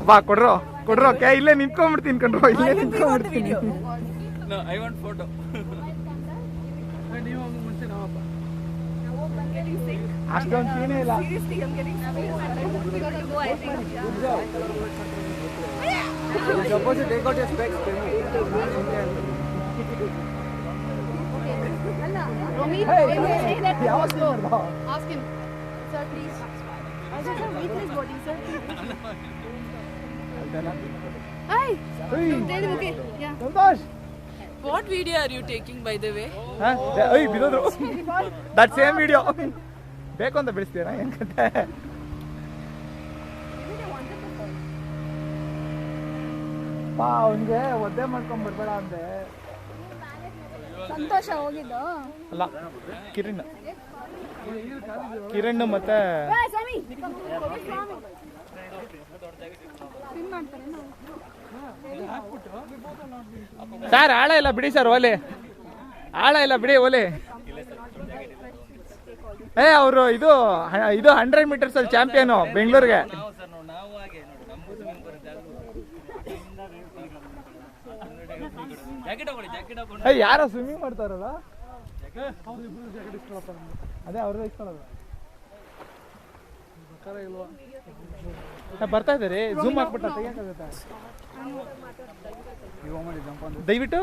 ಬಾ ಕೊಡ್ರೋ ಕೇ ಇಲ್ಲೇ ನಿಂತ್ಕೊಂಡ್ಬಿಡ್ತೀನಿ ಕಣ್ರೋ, ಇಲ್ಲೇ ನಿಂತ್ಕೊಂಡ್ಬಿಡ್ತೀನಿ. I want photo. ಅಷ್ಟೊಂದು ಸೀನೇ ಇಲ್ಲ. Suppose you take out your specs, can you? Ask him. Sir, please. Sir, meet his body, sir. Hi. Tell him, okay. Yeah. Santosh What video are you taking, by the way? ಬಿಡೋದ್ರು that same video ಬೇಕು ಅಂತ ಬಿಡಿಸ್ತೀರಾ ಏನ್ ಕತೆ? ಬಾ ಅವನಿಗೆ ಒದ್ದೆ ಮಾಡ್ಕೊಂಡ್ ಬರ್ಬೇಡ ಅಂದೆ. ಸಂತೋಷ ಹೋಗಿದ್ದು. ಅಲ್ಲ ಕಿರಣ್ ಮತ್ತೆ ಸ್ವಾಮಿ. ಸ್ಪಿನ್ ಮಾಡ್ತಾರೆ ನಾವು. ಸರ್ ಆಳ ಇಲ್ಲ ಬಿಡಿ ಸರ್, ಓಲೆ ಆಳ ಇಲ್ಲ ಬಿಡಿ ಓಲೆ. ಅವರು ಇದು 100 ಮೀಟರ್ಸ್ ಅಲ್ಲಿ ಚಾಂಪಿಯನು ಬೆಂಗಳೂರಿಗೆ. ಯಾರೋ ಸ್ವಿಮ್ಮಿಂಗ್ ಮಾಡ್ತಾರಲ್ಲ, ಅದೇ ಅವ್ರದ್ದು ಇಸ್ಕೊಳ್ಳೋದು. ಬರ್ತಾ ಇದ್ದಾರೆ, ಝೂಮ್ ಹಾಕ್ಬಿಟ್ಟ ತೆಗಿಯಕ್ಕಾಗತ್ತಾ ದಯವಿಟ್ಟು.